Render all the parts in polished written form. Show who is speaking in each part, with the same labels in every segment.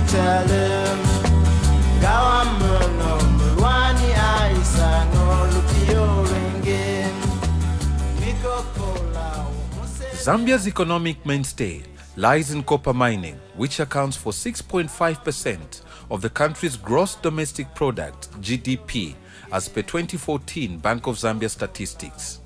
Speaker 1: tell him, Gawamono, Mulwani Aisa, no Lupio Ringin, Miko Kola.
Speaker 2: Zambia's economic mainstay lies in copper mining, which accounts for 6.5% of the country's gross domestic product, GDP, as per 2014 Bank of Zambia statistics.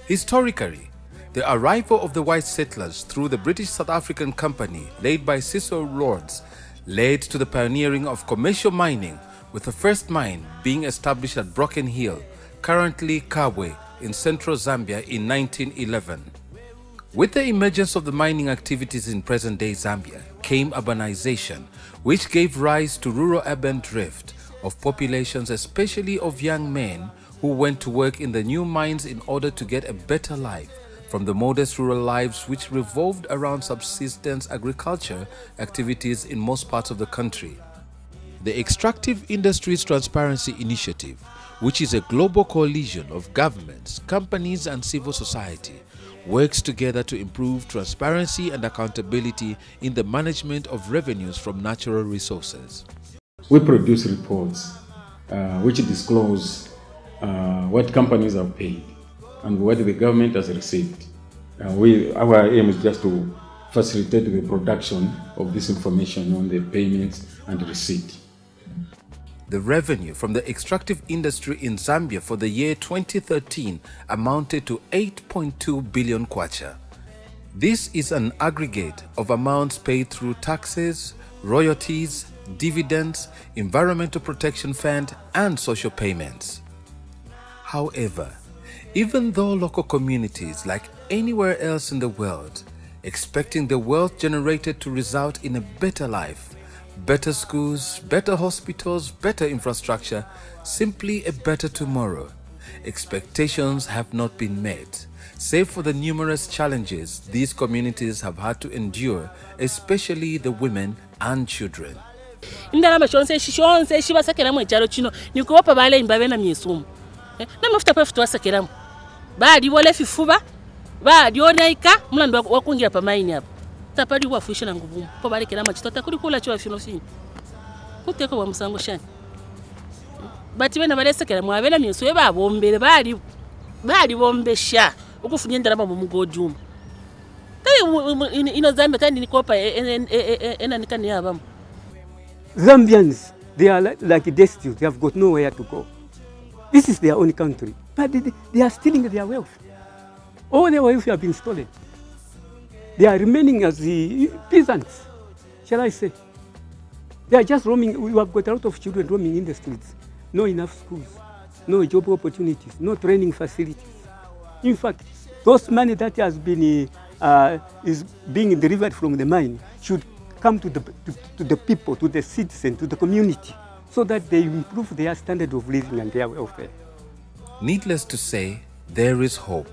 Speaker 2: Historically, the arrival of the white settlers through the British South African Company, led by CSO lords, led to the pioneering of commercial mining, with the first mine being established at Broken Hill, currently Kabwe, in central Zambia in 1911. With the emergence of the mining activities in present-day Zambia came urbanization, which gave rise to rural-urban drift of populations, especially of young men who went to work in the new mines in order to get a better life from the modest rural lives which revolved around subsistence agriculture activities in most parts of the country. The Extractive Industries Transparency Initiative, which is a global coalition of governments, companies and civil society, works together to improve transparency and accountability in the management of revenues from natural resources.
Speaker 3: We produce reports which disclose what companies have paid and what the government has received. Our aim is just to facilitate the production of this information on the payments and receipt.
Speaker 2: The revenue from the extractive industry in Zambia for the year 2013 amounted to 8.2 billion kwacha. This is an aggregate of amounts paid through taxes, royalties, dividends, Environmental Protection Fund, and social payments. However, even though local communities, like anywhere else in the world, expecting the wealth generated to result in a better life, better schools, better hospitals, better infrastructure, simply a better tomorrow, expectations have not been met, save for the numerous challenges these communities have had to endure, especially the women and children.
Speaker 4: Indalama shonse shibasekera mu cyaro kino nikuopa bale imbabe na myesumu namafuta kwa futwa sekera baadi wole fifuba baadi onaika mulando wakungira pa mine hapo tapadi wa fuisha na nguvu po bale kera machitota kuli kula cyo fino fino kuteko wa musango shani bati bena bale sekera mu abena myesu babombere baadi bombesha ukufunya ndalama mu mugojuma tayi ino Zambia kandi nikopa ena nikani yabamu.
Speaker 5: Zambians, they are like destitute, they have got nowhere to go. This is their own country, but they are stealing their wealth. All their wealth have been stolen. They are remaining as the peasants, shall I say. They are just roaming. We have got a lot of children roaming in the streets. No enough schools, no job opportunities, no training facilities. In fact, those money that has been is being delivered from the mine should come to the people, to the citizens, to the community, so that they improve their standard of living and their welfare.
Speaker 2: Needless to say, there is hope.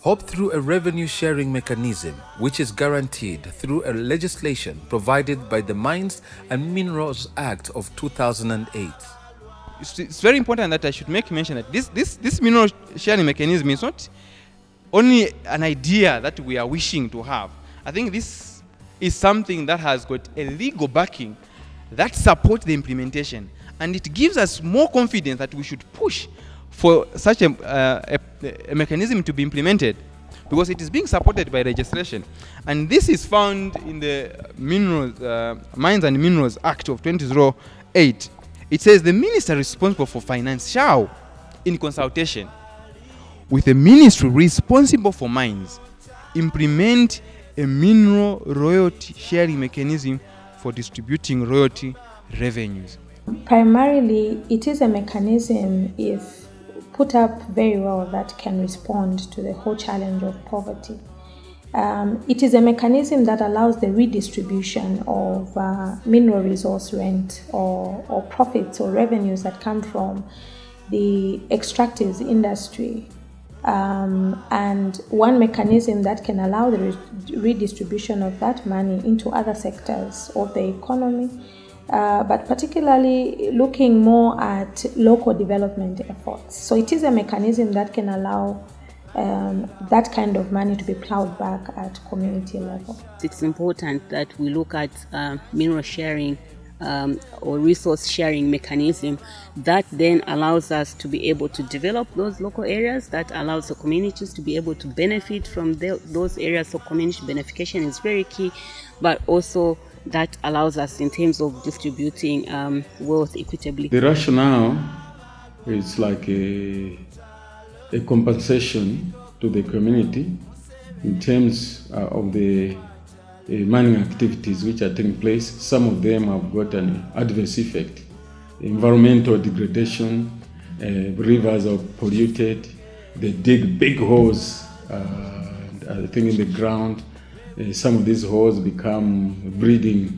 Speaker 2: Hope through a revenue sharing mechanism, which is guaranteed through a legislation provided by the Mines and Minerals Act of 2008.
Speaker 6: It's very important that I should make mention that this mineral sharing mechanism is not only an idea that we are wishing to have. I think this is something that has got a legal backing that supports the implementation, and it gives us more confidence that we should push for such a mechanism to be implemented, because it is being supported by legislation. And this is found in the Mines and Minerals Act of 2008. It says the minister responsible for finance shall, in consultation with the ministry responsible for mines, implement a mineral royalty sharing mechanism for distributing royalty revenues.
Speaker 7: Primarily, it is a mechanism, if put up very well, that can respond to the whole challenge of poverty. It is a mechanism that allows the redistribution of mineral resource rent or profits or revenues that come from the extractive industry. And one mechanism that can allow the redistribution of that money into other sectors of the economy, but particularly looking more at local development efforts. So it is a mechanism that can allow that kind of money to be plowed back at community level.
Speaker 8: It's important that we look at mineral sharing or resource sharing mechanism that then allows us to be able to develop those local areas, that allows the communities to be able to benefit from those areas. So community beneficiation is very key, but also that allows us in terms of distributing wealth equitably.
Speaker 3: The rationale is like a compensation to the community in terms of the mining activities which are taking place. Some of them have got an adverse effect. Environmental degradation, rivers are polluted, they dig big holes, I think in the ground. Some of these holes become breeding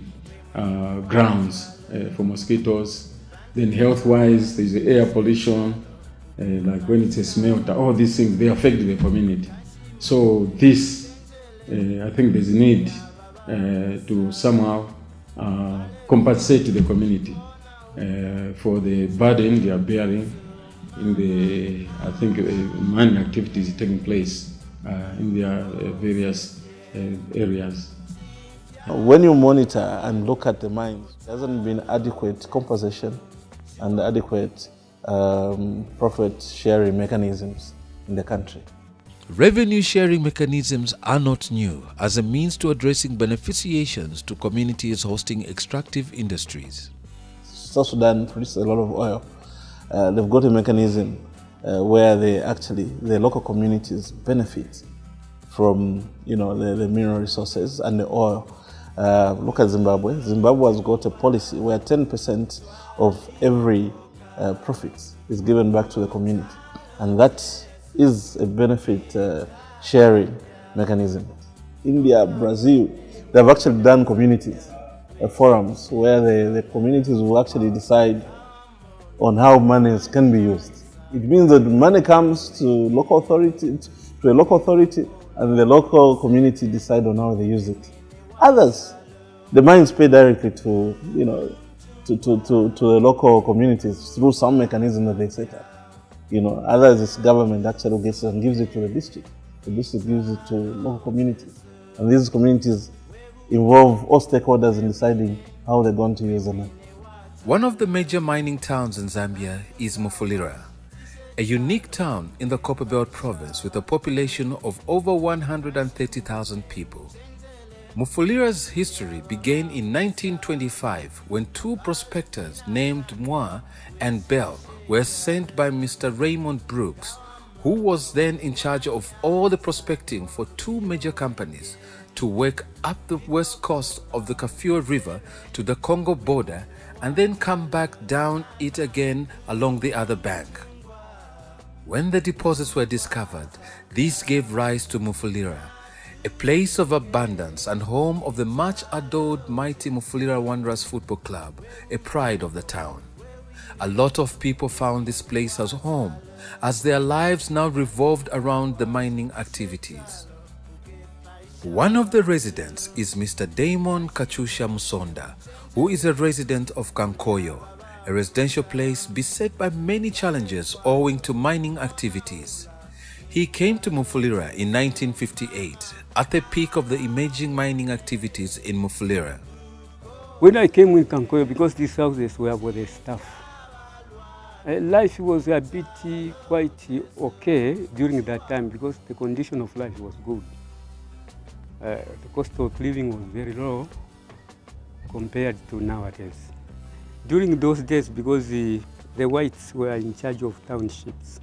Speaker 3: grounds for mosquitoes. Then health-wise, there's air pollution, like when it's a smelter, all these things, they affect the community. So this, I think there's a need to somehow compensate the community for the burden they are bearing in the, I think, mining activities taking place in their various areas.
Speaker 9: When you monitor and look at the mines, there hasn't been adequate compensation and adequate profit sharing mechanisms in the country.
Speaker 2: Revenue sharing mechanisms are not new as a means to addressing beneficiations to communities hosting extractive industries.
Speaker 9: South Sudan produces a lot of oil. They've got a mechanism where the local communities benefit from, the mineral resources and the oil. Look at Zimbabwe. Zimbabwe has got a policy where 10% of every profit is given back to the community, and that is a benefit sharing mechanism. India, Brazil, they have actually done communities forums where the communities will actually decide on how monies can be used. It means that money comes to a local authority, and the local community decide on how they use it. Others, the mines pay directly to the local communities through some mechanism that they set up. Others, it's government actually gets it and gives it to the district. The district gives it to local communities. And these communities involve all stakeholders in deciding how they're going to use the money.
Speaker 2: One of the major mining towns in Zambia is Mufulira, a unique town in the Copperbelt province with a population of over 130,000 people. Mufulira's history began in 1925 when two prospectors named Moore and Bell were sent by Mr. Raymond Brooks, who was then in charge of all the prospecting for two major companies, to work up the west coast of the Kafue River to the Congo border and then come back down it again along the other bank. When the deposits were discovered, these gave rise to Mufulira, a place of abundance and home of the much adored mighty Mufulira Wanderers Football Club, a pride of the town. A lot of people found this place as home, as their lives now revolved around the mining activities. One of the residents is Mr. Damon Kachusha Musonda, who is a resident of Kankoyo, a residential place beset by many challenges owing to mining activities. He came to Mufulira in 1958 at the peak of the emerging mining activities in Mufulira.
Speaker 5: When I came in Kankoyo, because these houses were for the staff, life was a bit quite okay during that time because the condition of life was good. The cost of living was very low compared to nowadays. During those days, because the whites were in charge of townships,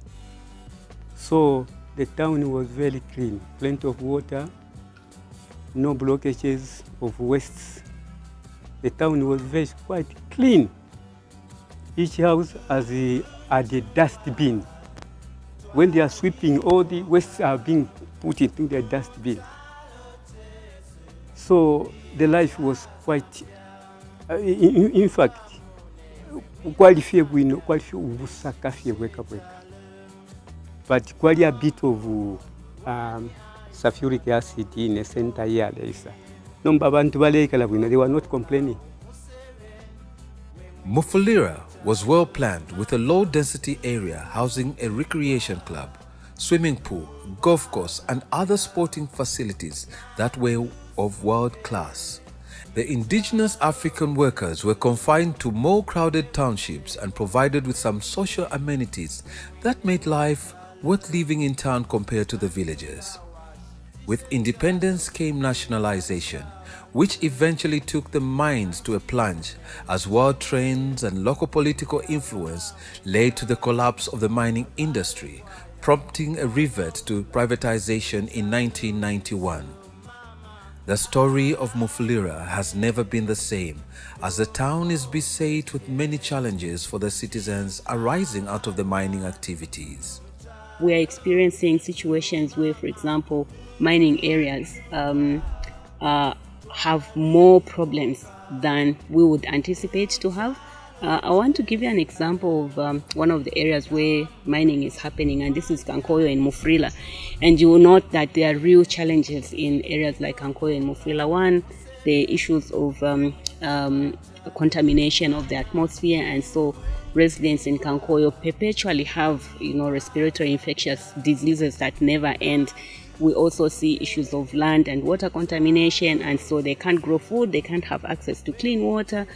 Speaker 5: so the town was very clean, plenty of water, no blockages of wastes. The town was quite clean. Each house has a dustbin. When they are sweeping, all the wastes are being put into the dustbin. So the life was quite, in fact, quite few but quite a bit of sulfuric acid in the center here. They were not complaining.
Speaker 2: Mufulira was well planned with a low-density area housing a recreation club, swimming pool, golf course and other sporting facilities that were of world class. The indigenous African workers were confined to more crowded townships and provided with some social amenities that made life worth living in town compared to the villagers. With independence came nationalization, which eventually took the mines to a plunge as world trends and local political influence led to the collapse of the mining industry, prompting a revert to privatization in 1991. The story of Mufulira has never been the same, as the town is beset with many challenges for the citizens arising out of the mining activities.
Speaker 8: We are experiencing situations where, for example, mining areas have more problems than we would anticipate to have. I want to give you an example of one of the areas where mining is happening, and this is Kankoyo and Mufulira. And you will note that there are real challenges in areas like Kankoyo and Mufulira. One, the issues of contamination of the atmosphere, and so residents in Kankoyo perpetually have, respiratory infectious diseases that never end. We also see issues of land and water contamination, and so they can't grow food, they can't have access to clean water,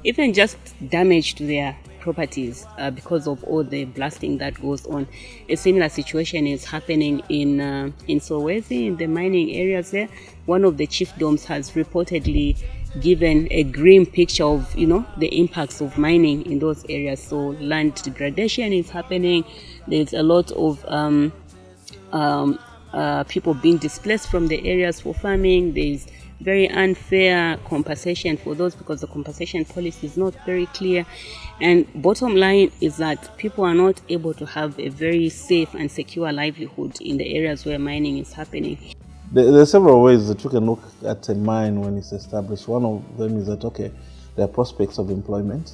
Speaker 8: even just damage to their properties because of all the blasting that goes on. A similar situation is happening in Solwezi, in the mining areas there. One of the chiefdoms has reportedly given a grim picture of, the impacts of mining in those areas. So land degradation is happening. There's a lot of people being displaced from the areas for farming. There's very unfair compensation for those because the compensation policy is not very clear. And bottom line is that people are not able to have a very safe and secure livelihood in the areas where mining is happening.
Speaker 9: There are several ways that you can look at a mine when it's established. One of them is that, okay, there are prospects of employment.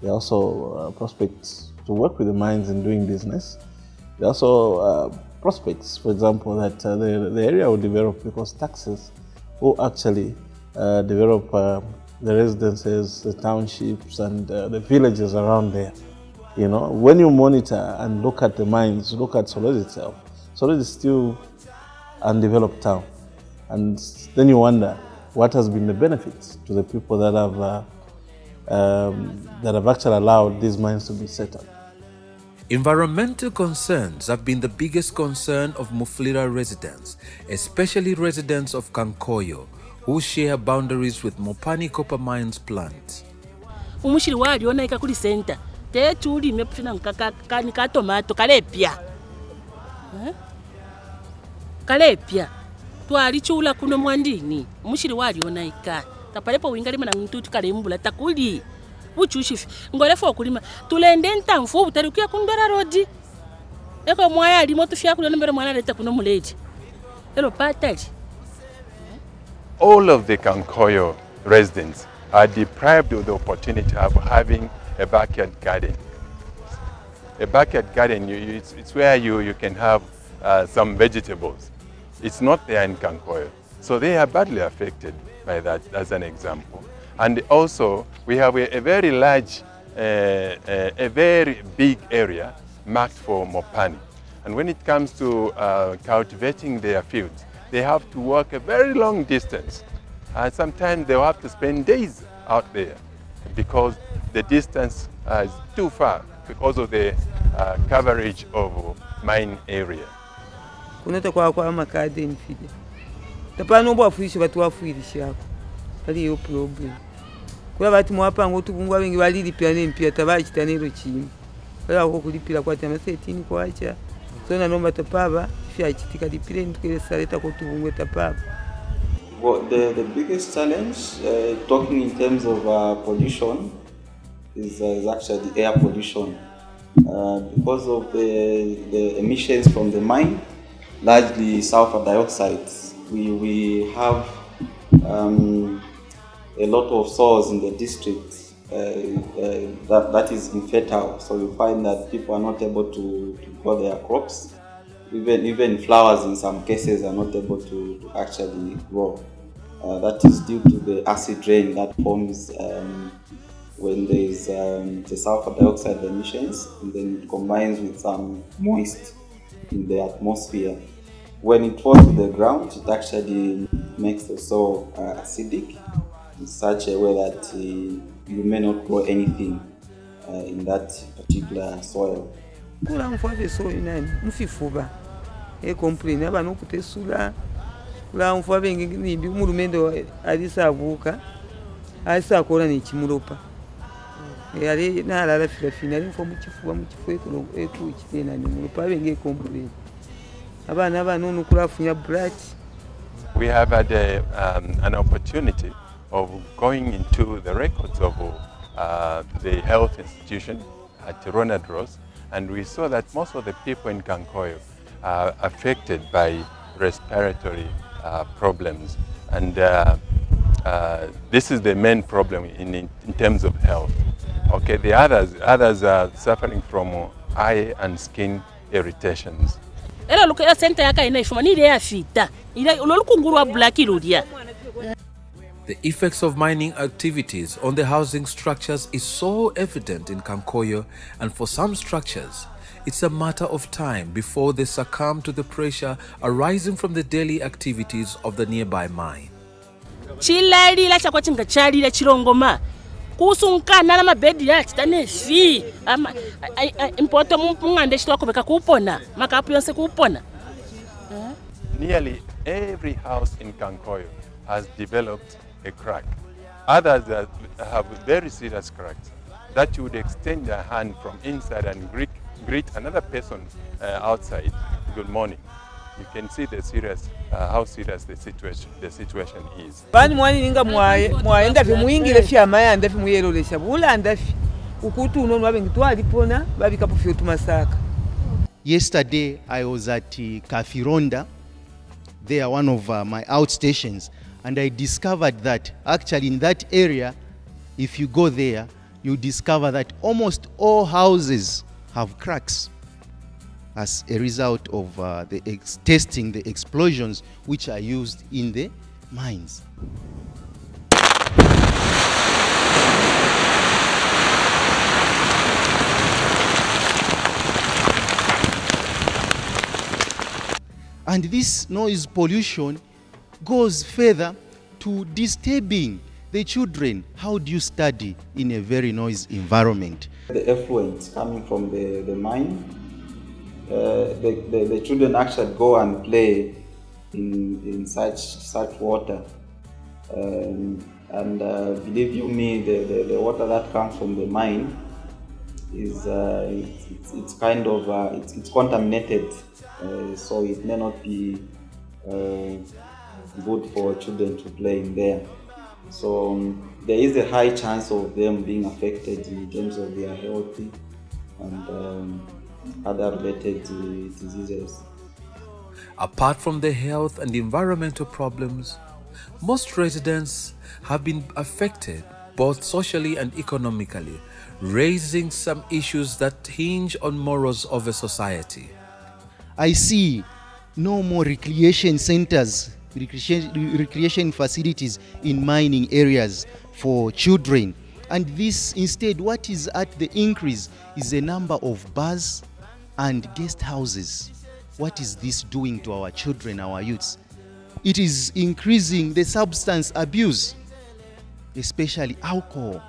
Speaker 9: There are also prospects to work with the mines in doing business. There are also prospects, for example, that the area will develop because taxes will actually develop the residences, the townships, and the villages around there. When you monitor and look at the mines, look at Solwezi itself, Solwezi is still undeveloped town, and then you wonder what has been the benefits to the people that have actually allowed these mines to be set up.
Speaker 2: Environmental concerns have been the biggest concern of Mufulira residents, especially residents of Kankoyo, who share boundaries with Mopani Copper Mines plant.
Speaker 4: Umushiri wali ona ikakuli center te tuli mepfina ka tomato kalepya kalepya twali chula kuno mwandini umushiri wali ona ika tapalepo wingalima na ntutu kalembula takuli uchushi ngolefa okulima tulende ntamfu utalikia kundora rodi eko mwaya alimo tufya kuno mbere mwana leta kuno muleji elo patali.
Speaker 10: All of the Kankoyo residents are deprived of the opportunity of having a backyard garden. A backyard garden, it's where you can have some vegetables. It's not there in Kankoyo. So they are badly affected by that, as an example. And also, we have a very large, a very big area marked for Mopani. And when it comes to cultivating their fields, they have to walk a very long distance. And sometimes they'll have to spend days out there because the distance is too far because of the coverage of mine area.
Speaker 11: Kunata kwa makade mfide. Tapano bwa fuishi watu wafuirisha yako. Pali yo problem. Kwa watu mwapa ngotu kungwa wengi walilipia nempia tabachitanero chini. Kwa kulipira kwa tama 13 kwa acha. So na nomba tapaba fya chitika dipire ndikele saleta ko tubungwe tapaba.
Speaker 12: Well, the biggest challenge talking in terms of pollution is actually the air pollution. Because of the emissions from the mine, largely sulfur dioxide, we have a lot of soils in the district that is infertile. So you find that people are not able to grow their crops. Even flowers in some cases are not able to actually grow. That is due to the acid rain that forms when there is the sulfur dioxide emissions, and then it combines with some moist in the atmosphere. When it falls to the ground, it actually makes the soil acidic, in such a way that you may not grow anything in that particular soil.
Speaker 11: Kula mfave soil nani mfifuba complain aba nokutesula kula mfave ngimbi mulumendo alisabuka alisakola ni chimulopa yali nalala filafina ali mfo muchifuba muchifu ekuchitena ni mulopa abenge complain abana abanonu kulafunya blood.
Speaker 10: We have had an opportunity of going into the records of the health institution at Ronald Ross, and we saw that most of the people in Kankoyo are affected by respiratory problems, and this is the main problem in terms of health. Okay, the others are suffering from eye and skin irritations.
Speaker 2: The effects of mining activities on the housing structures is so evident in Kankoyo, and for some structures, it's a matter of time before they succumb to the pressure arising from the daily activities of the nearby mine.
Speaker 10: Nearly every house in Kankoyo has developed a crack. Others have very serious cracks that you would extend your hand from inside and greet another person outside. Good morning. You can see the serious, how serious the situation is.
Speaker 13: Yesterday I was at Kafironda, there one of my outstations, and I discovered that actually in that area, if you go there, you discover that almost all houses have cracks as a result of testing the explosions which are used in the mines. And this noise pollution goes further to disturbing the children. How do you study in a very noisy environment?
Speaker 12: The effluent coming from the mine, the children actually go and play in such water. And believe you me, the water that comes from the mine is it's kind of it's contaminated, so it may not be good for children to play in there. So there is a high chance of them being affected in terms of their health and other related diseases.
Speaker 2: Apart from the health and environmental problems, most residents have been affected both socially and economically, raising some issues that hinge on morals of a society.
Speaker 13: I see no more recreation centers, recreation facilities in mining areas for children. And this instead, what is at the increase is the number of bars and guest houses. What is this doing to our children, our youths? It is increasing the substance abuse, especially alcohol,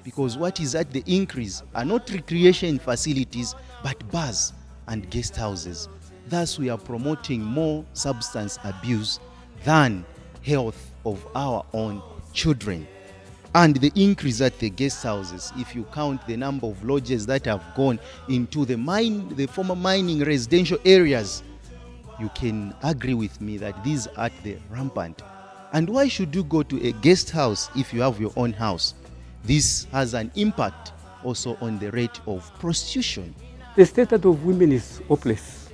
Speaker 13: because what is at the increase are not recreation facilities, but bars and guest houses. Thus, we are promoting more substance abuse than health of our own children. And the increase at the guest houses, if you count the number of lodges that have gone into the former mining residential areas, you can agree with me that these are the rampant. And why should you go to a guest house if you have your own house? This has an impact also on the rate of prostitution.
Speaker 5: The status of women is hopeless.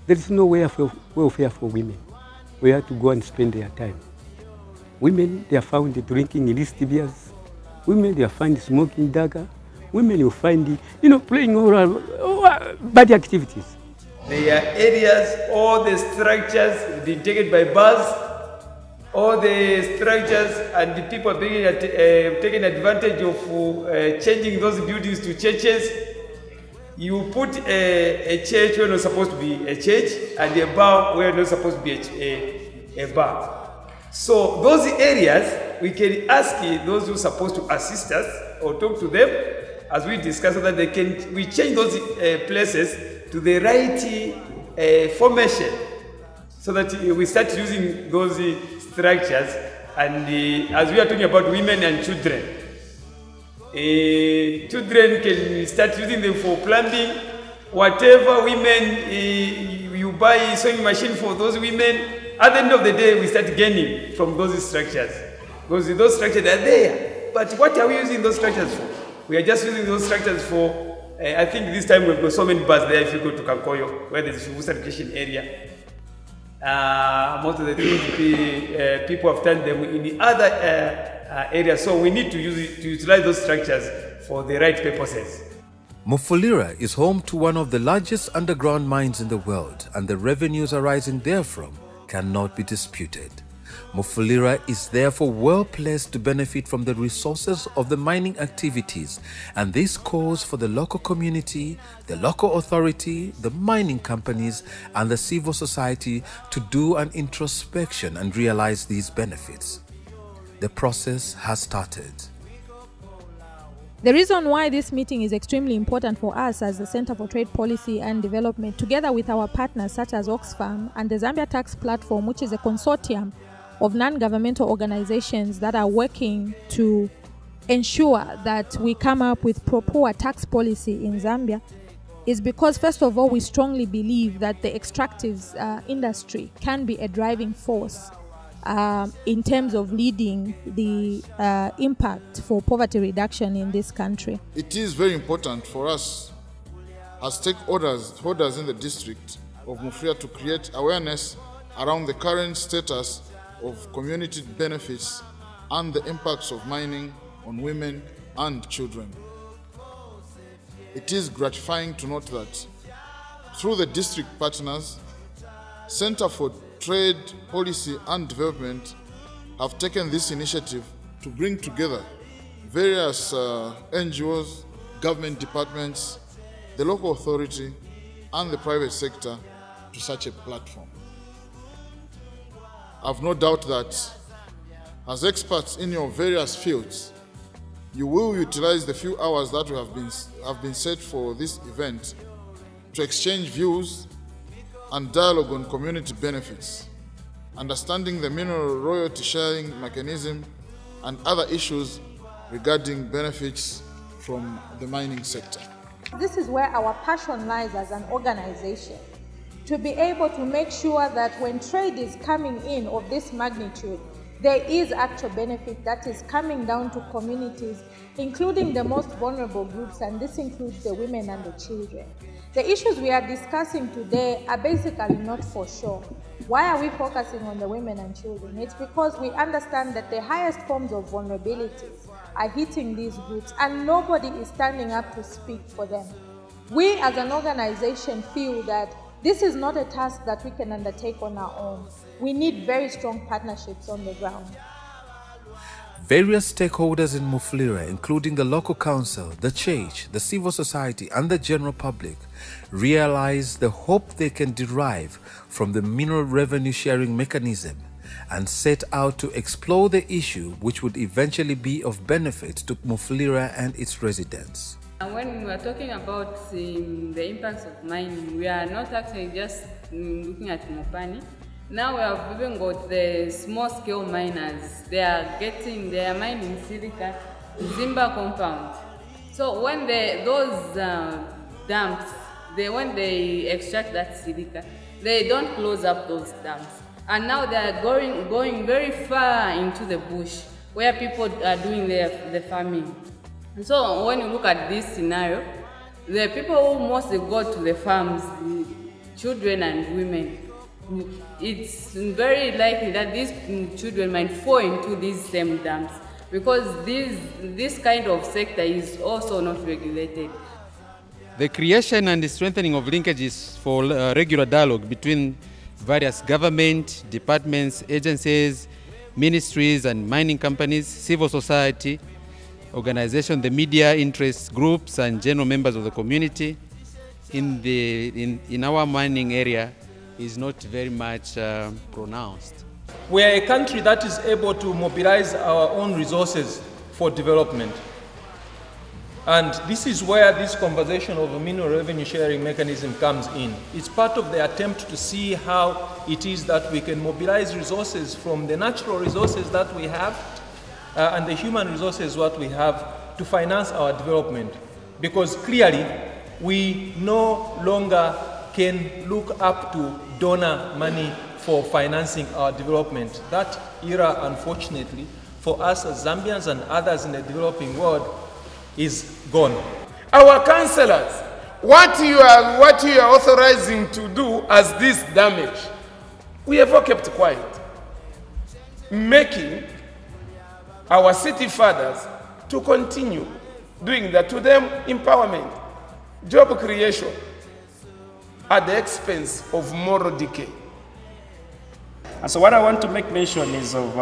Speaker 5: There is no welfare for women where to go and spend their time. Women, they are found drinking illicit beers. Women, they are found smoking dagga. Women, you find, playing all bad activities.
Speaker 14: There are areas, all the structures have been taken by bars, all the structures and the people being taking advantage of changing those buildings to churches. You put a church where not supposed to be a church and a bar where not supposed to be a bar. So those areas, we can ask those who are supposed to assist us or talk to them as we discuss so that we change those places to the right formation so that we start using those structures. And as we are talking about women and children, children can start using them for plumbing, whatever women, you buy sewing machine for those women. At the end of the day, we start gaining from those structures because those structures are there. But what are we using those structures for? We are just using those structures for, I think this time we've got so many bars there if you go to Kankoyo, where there's a food education area. Most of the things people have done them in the other areas, so we need to utilize those structures for the right purposes.
Speaker 2: Mufulira is home to one of the largest underground mines in the world, and the revenues arising therefrom cannot be disputed. Mufulira is therefore well placed to benefit from the resources of the mining activities, and this calls for the local community, the local authority, the mining companies, and the civil society to do an introspection and realize these benefits. The process has started.
Speaker 7: The reason why this meeting is extremely important for us as the Center for Trade Policy and Development, together with our partners such as OXFAM and the Zambia Tax Platform, which is a consortium of non-governmental organizations that are working to ensure that we come up with proper tax policy in Zambia, is because, first of all, we strongly believe that the extractives industry can be a driving force in terms of leading the impact for poverty reduction in this country.
Speaker 15: It is very important for us as stakeholders in the district of Mufulira to create awareness around the current status of community benefits and the impacts of mining on women and children. It is gratifying to note that through the district partners, Center for Trade Policy and Development have taken this initiative to bring together various NGOs, government departments, the local authority, and the private sector to such a platform. I've no doubt that as experts in your various fields, you will utilize the few hours that have been set for this event to exchange views and dialogue on community benefits, understanding the mineral royalty sharing mechanism and other issues regarding benefits from the mining sector.
Speaker 7: This is where our passion lies as an organization, to be able to make sure that when trade is coming in of this magnitude, there is actual benefit that is coming down to communities, including the most vulnerable groups, and this includes the women and the children. The issues we are discussing today are basically not for sure. Why are we focusing on the women and children? It's because we understand that the highest forms of vulnerabilities are hitting these groups and nobody is standing up to speak for them. We as an organization feel that this is not a task that we can undertake on our own. We need very strong partnerships on the ground.
Speaker 2: Various stakeholders in Mufulira, including the local council, the church, the civil society, and the general public, realize the hope they can derive from the mineral revenue sharing mechanism and set out to explore the issue which would eventually be of benefit to Mufulira and its residents.
Speaker 16: When we are talking about the impacts of mining, we are not actually just looking at Mopani. Now we have even got the small-scale miners. They are mining silica, Zimba compound. So when those dams, when they extract that silica, they don't close up those dams. And now they are going very far into the bush where people are doing the farming. And so when you look at this scenario, the people who mostly go to the farms, the children and women, it's very likely that these children might fall into these same dams because this kind of sector is also not regulated.
Speaker 6: The creation and the strengthening of linkages for regular dialogue between various government, departments, agencies, ministries and mining companies, civil society, organizations, the media interest groups and general members of the community in our mining area is not very much pronounced.
Speaker 17: We are a country that is able to mobilize our own resources for development. And this is where this conversation of a mineral revenue sharing mechanism comes in. It's part of the attempt to see how it is that we can mobilize resources from the natural resources that we have and the human resources what we have to finance our development. Because clearly, we no longer can look up to donor money for financing our development. That era, unfortunately, for us as Zambians and others in the developing world, is gone.
Speaker 14: Our councillors, what you are authorizing to do as this damage, we have all kept quiet, making our city fathers to continue doing that. To them, empowerment, job creation, at the expense of moral decay.
Speaker 18: And so what I want to make mention is of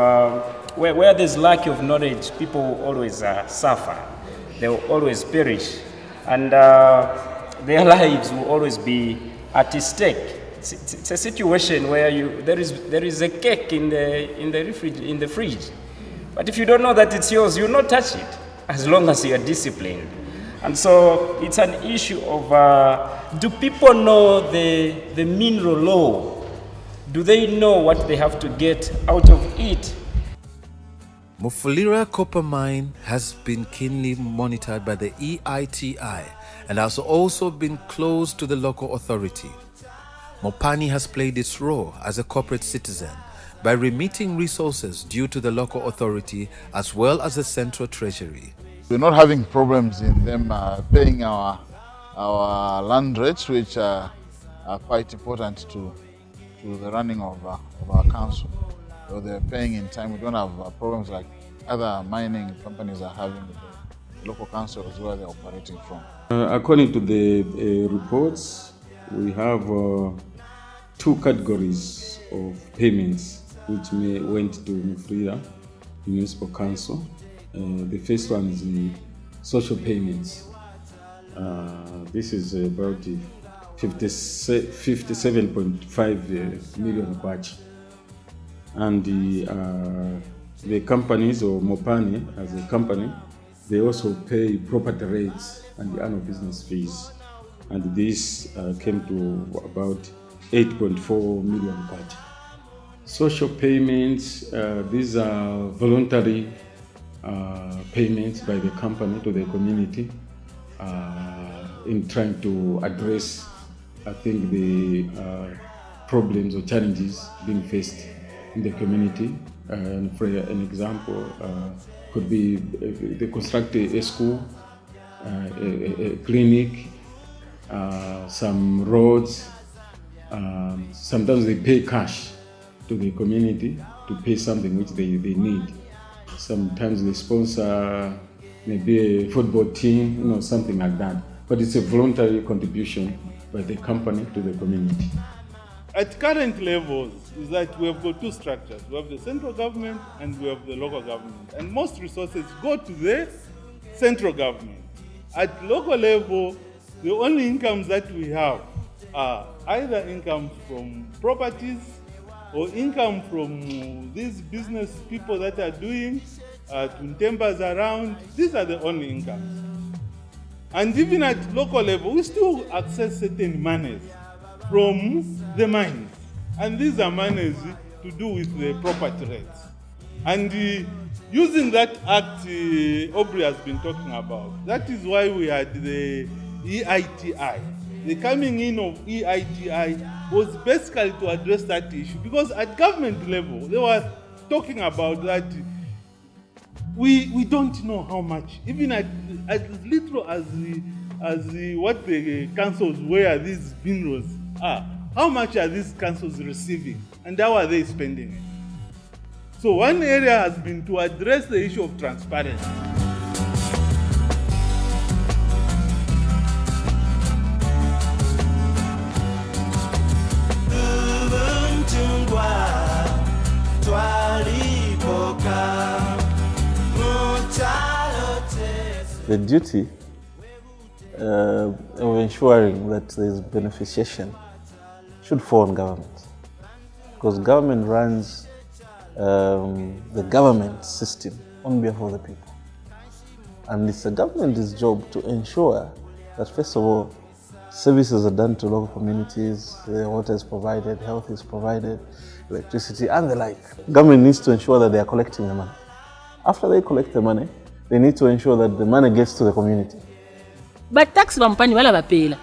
Speaker 18: where there's lack of knowledge, people always suffer. They will always perish, and their lives will always be at stake. It's a situation where there is a cake in the fridge, but if you don't know that it's yours, you'll not touch it as long as you are disciplined. And so it's an issue of do people know the mineral law? Do they know what they have to get out of it?
Speaker 2: Mufulira copper mine has been keenly monitored by the EITI and has also been close to the local authority. Mopani has played its role as a corporate citizen by remitting resources due to the local authority as well as the central treasury.
Speaker 15: We're not having problems in them paying our land rates, which are quite important to the running of our council. So they're paying in time. We don't have problems like other mining companies are having with the local councils where they're operating from.
Speaker 3: According to the reports, we have 2 categories of payments which went to Mufulira Municipal Council. The first one is the social payments. This is about 57.5 million kwacha. And the companies, or Mopani as a company, they also pay property rates and the annual business fees. And this came to about 8.4 million kwacha. Social payments, these are voluntary payments by the company to the community in trying to address, I think, the problems or challenges being faced in the community. And for an example, could be they construct a school, a clinic, some roads. Sometimes they pay cash to the community to pay something which they need. Sometimes they sponsor maybe a football team, something like that. But it's a voluntary contribution by the company to the community.
Speaker 19: At current levels, is that we have got 2 structures. We have the central government and we have the local government. And most resources go to the central government. At local level, the only incomes that we have are either income from properties or income from these business people that are doing timbers around. These are the only incomes. And even at local level, we still access certain monies from the mines. And these are monies to do with the property rates. And using that act Aubrey has been talking about, that is why we had the EITI. The coming in of EITI was basically to address that issue, because at government level, they were talking about that we don't know how much, even as little as what the councils where these minerals are, how much are these councils receiving and how are they spending it? So one area has been to address the issue of transparency.
Speaker 9: The duty of ensuring that there is beneficiation should fall on government, because government runs the government system on behalf of the people. And it's the government's job to ensure that, first of all, services are done to local communities, water is provided, health is provided, electricity and the like. Government needs to ensure that they are collecting the money. After they collect the money, they need to ensure that the money gets to the community.
Speaker 4: But tax bampani wala bapela.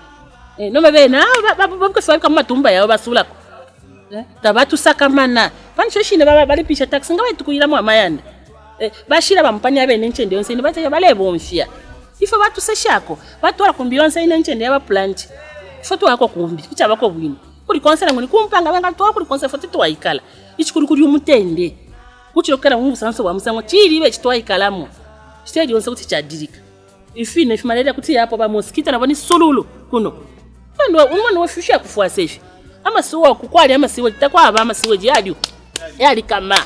Speaker 4: No babe na babko swa kama tumba yao basula. Tabatu sakamana. Panshoshi ne bali pisha tax ngawe tukuyira mu amayanda. Bashira bampani abe nenchende yonse ne batya bale bomfia. Ifo batu seshako, batu wala kumbilonsa ina nenchende yaba plant. Foto wako kumbi, kicha bako bwino. Kuli konsera ngoni kumpanga banga to kuli konsera foto to waikala. Ichikuri kuri umutende. Kuchokera mu busanso wa musango chiri be chitwa ikalamu. Stage yonse kuti chadirika. Ifine ifimaleta kuti yapo ba mosquito naboni solulu kuno. Ndo umwana wafisha kufua safe. Ama siwa kukwali ama siwa takwa aba ama siwa jadu. Yali kama.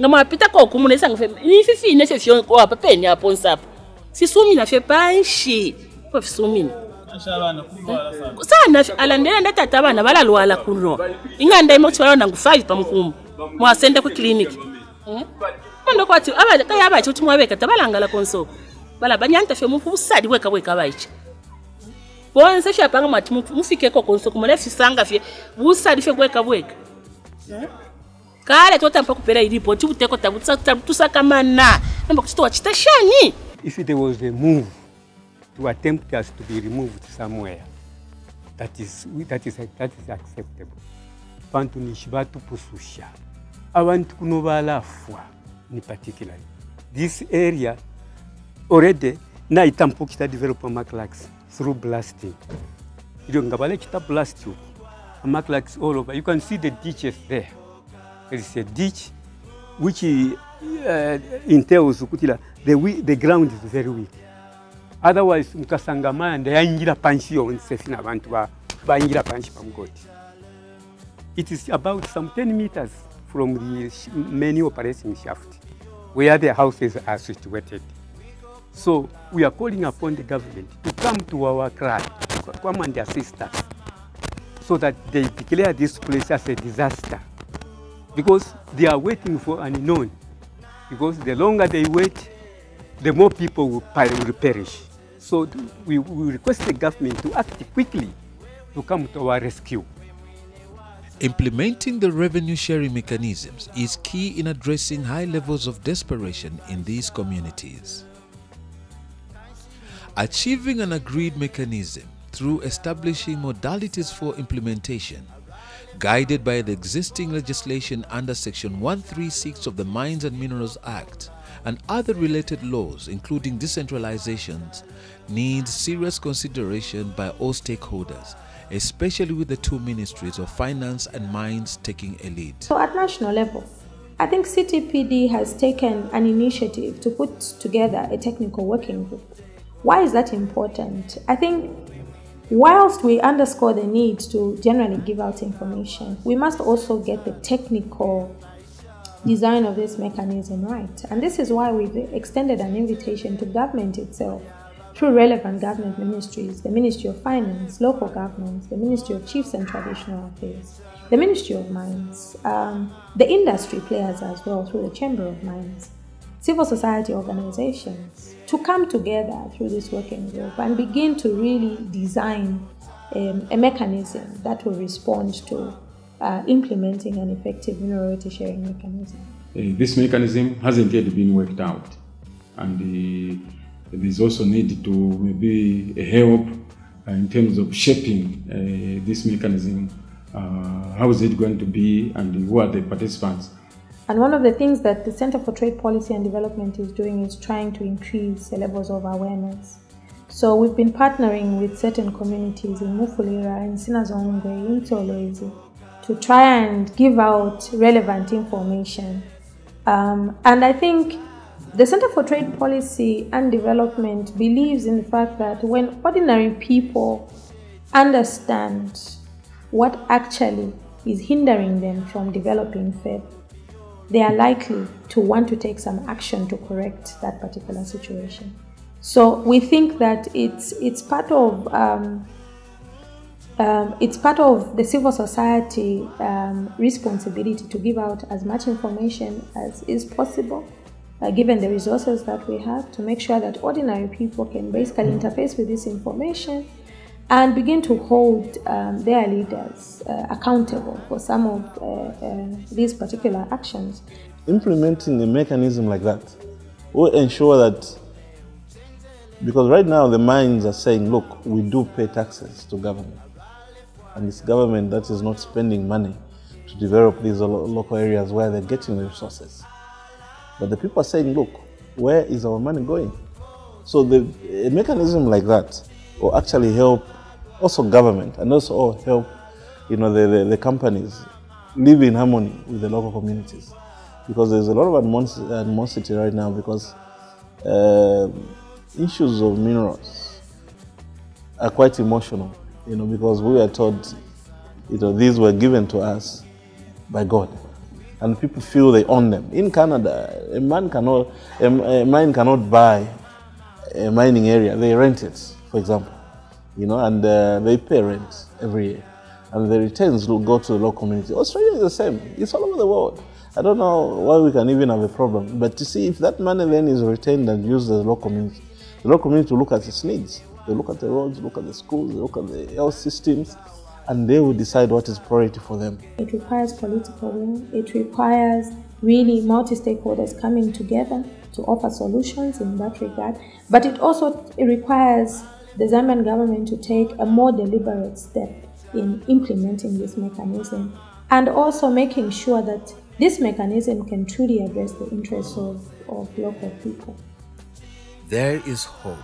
Speaker 4: Ngama pita ko kumunesa ngfe. Ifine fefyo ko apa peni apo nsapo. Sisumi na fe panshi. Ko fisumi.
Speaker 17: Ashabana kubala
Speaker 4: sana. Sana alandela ndata abana balalwala kuno. Inganda imotshwala nangu 5 pamkumu. Mwasenda ku clinic. Mando kwati aba kaya aba chuti mwabeka tabalangala konso. Bala banyanta fe mufusadi weka baichi. Bonse fe apanga mati mufike ko konso kumale fisanga fe busadi fe weka. Kale tota mpa kupera report uteko tabutsa kamana. Namba kuchitwa chitashani.
Speaker 5: If there was a move to attempt us to be removed somewhere, that is acceptable. Pantu nishibatu pususha. Abantu kuno balafwa ni particularly. This area already na itampo kita develop maklax through blasting. You ngabale kita blast you. Maklax all over. You can see the ditches there. There is a ditch which entails the ground is very weak. Otherwise, mukasangama and yangira panshi on sefina abantu ba yangira panshi pamgoti. It is about some 10 meters from the main operating shaft where the houses are situated. So we are calling upon the government to come to our cry, to come and assist us, so that they declare this place as a disaster. Because they are waiting for an unknown. Because the longer they wait, the more people will perish. So we request the government to act quickly to come to our rescue.
Speaker 2: Implementing the revenue sharing mechanisms is key in addressing high levels of desperation in these communities. Achieving an agreed mechanism through establishing modalities for implementation, guided by the existing legislation under Section 136 of the Mines and Minerals Act and other related laws, including decentralizations, needs serious consideration by all stakeholders, especially with the two ministries of finance and mines taking a lead.
Speaker 7: So at national level, I think CTPD has taken an initiative to put together a technical working group. Why is that important? I think whilst we underscore the need to generally give out information, we must also get the technical design of this mechanism right. And this is why we've extended an invitation to government itself through relevant government ministries, the Ministry of Finance, local governments, the Ministry of Chiefs and Traditional Affairs, the Ministry of Mines, the industry players as well through the Chamber of Mines, civil society organizations, to come together through this working group and begin to really design a mechanism that will respond to implementing an effective minority sharing mechanism.
Speaker 3: This mechanism hasn't yet been worked out, and there's also need to maybe help in terms of shaping this mechanism. How is it going to be, and who are the participants?
Speaker 7: And one of the things that the Center for Trade Policy and Development is doing is trying to increase the levels of awareness. So we've been partnering with certain communities in Mufulira, in Sinazongwe, in YEZI, to try and give out relevant information. And I think the Center for Trade Policy and Development believes in the fact that when ordinary people understand what actually is hindering them from developing further, they are likely to want to take some action to correct that particular situation. So we think that it's part of It's part of the civil society responsibility to give out as much information as is possible, given the resources that we have, to make sure that ordinary people can basically interface with this information and begin to hold their leaders accountable for some of these particular actions.
Speaker 9: Implementing a mechanism like that will ensure that, because right now the mines are saying, look, we do pay taxes to government, and it's government that is not spending money to develop these local areas where they're getting the resources. But the people are saying, look, where is our money going? So a mechanism like that will actually help also government and also help, you know, the companies live in harmony with the local communities. Because there's a lot of animosity right now, because issues of minerals are quite emotional, you know, because we were told, you know, these were given to us by God, and people feel they own them. In Canada, a mine cannot buy a mining area; they rent it, for example, you know, and they pay rent every year, and the returns will go to the local community. Australia is the same; it's all over the world. I don't know why we can even have a problem, but to see if that money then is retained and used as local community, the local community will look at its needs. They look at the roads, look at the schools, they look at the health systems, and they will decide what is priority for them.
Speaker 7: It requires political will. It requires really multi-stakeholders coming together to offer solutions in that regard. But it also requires the Zambian government to take a more deliberate step in implementing this mechanism, and also making sure that this mechanism can truly address the interests of local people.
Speaker 2: There is hope.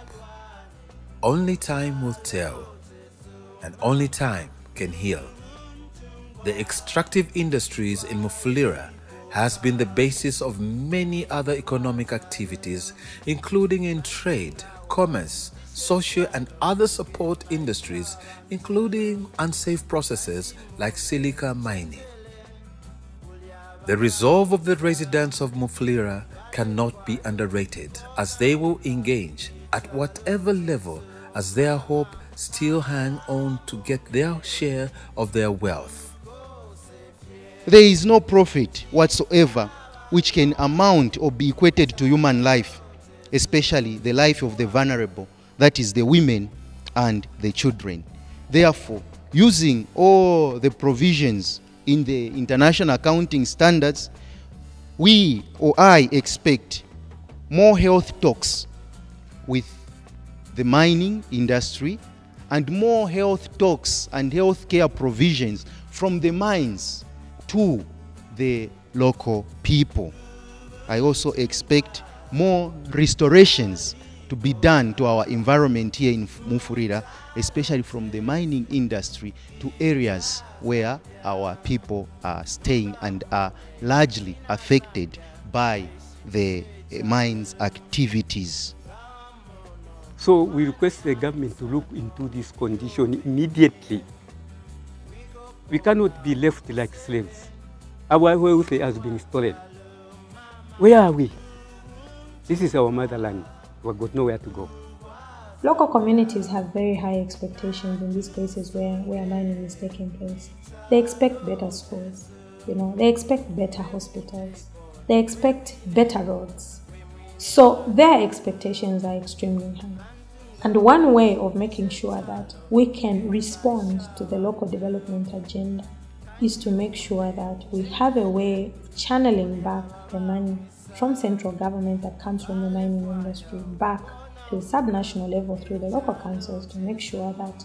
Speaker 2: Only time will tell, and only time can heal. The extractive industries in Mufulira has been the basis of many other economic activities, including in trade, commerce, social and other support industries, including unsafe processes like silica mining. The resolve of the residents of Mufulira cannot be underrated, as they will engage at whatever level, as their hope still hang on to get their share of their wealth.
Speaker 13: There is no profit whatsoever which can amount or be equated to human life, especially the life of the vulnerable, that is the women and the children. Therefore, using all the provisions in the international accounting standards, we or I expect more health talks with the mining industry and more health talks and health care provisions from the mines to the local people. I also expect more restorations to be done to our environment here in Mufulira, especially from the mining industry to areas where our people are staying and are largely affected by the mines activities.
Speaker 5: So we request the government to look into this condition immediately. We cannot be left like slaves. Our wealth has been stolen. Where are we? This is our motherland. We've got nowhere to go.
Speaker 7: Local communities have very high expectations in these places where mining is taking place. They expect better schools, you know, they expect better hospitals, they expect better roads. So their expectations are extremely high. And one way of making sure that we can respond to the local development agenda is to make sure that we have a way of channeling back the money from central government that comes from the mining industry back to the subnational level through the local councils, to make sure that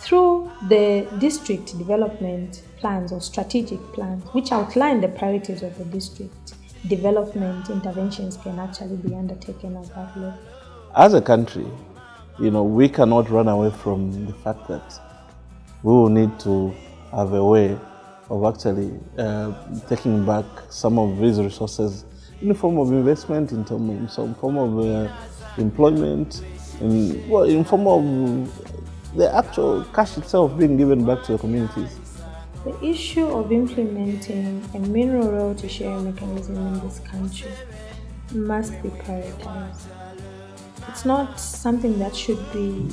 Speaker 7: through the district development plans or strategic plans, which outline the priorities of the district, development interventions can actually be undertaken at that level.
Speaker 9: As a country, you know, we cannot run away from the fact that we will need to have a way of actually taking back some of these resources in the form of investment, in some form of employment, in form of the actual cash itself being given back to the communities.
Speaker 7: The issue of implementing a mineral royalty sharing mechanism in this country must be prioritized. It's not something that should be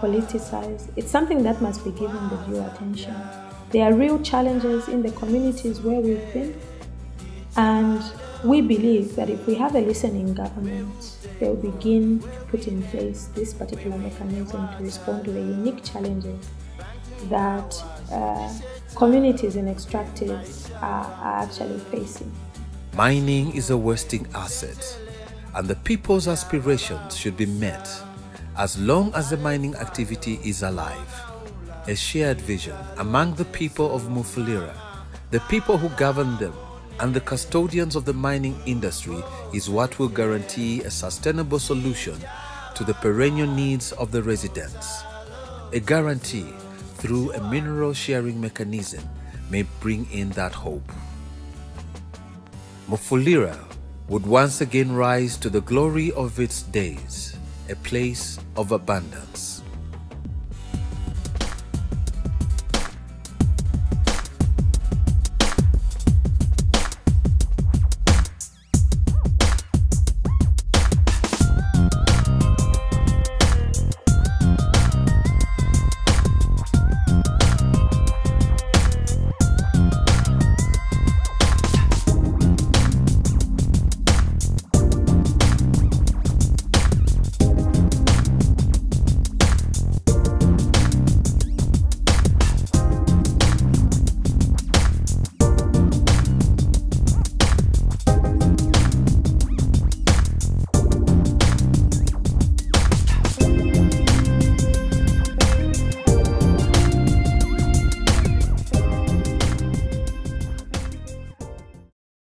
Speaker 7: politicized. It's something that must be given the due attention. There are real challenges in the communities where we've been, and we believe that if we have a listening government, they'll begin to put in place this particular mechanism to respond to the unique challenges that communities in extractives are actually facing.
Speaker 2: Mining is a wasting asset, and the people's aspirations should be met as long as the mining activity is alive. A shared vision among the people of Mufulira, the people who govern them, and the custodians of the mining industry is what will guarantee a sustainable solution to the perennial needs of the residents. A guarantee through a mineral sharing mechanism may bring in that hope. Mufulira would once again rise to the glory of its days, a place of abundance.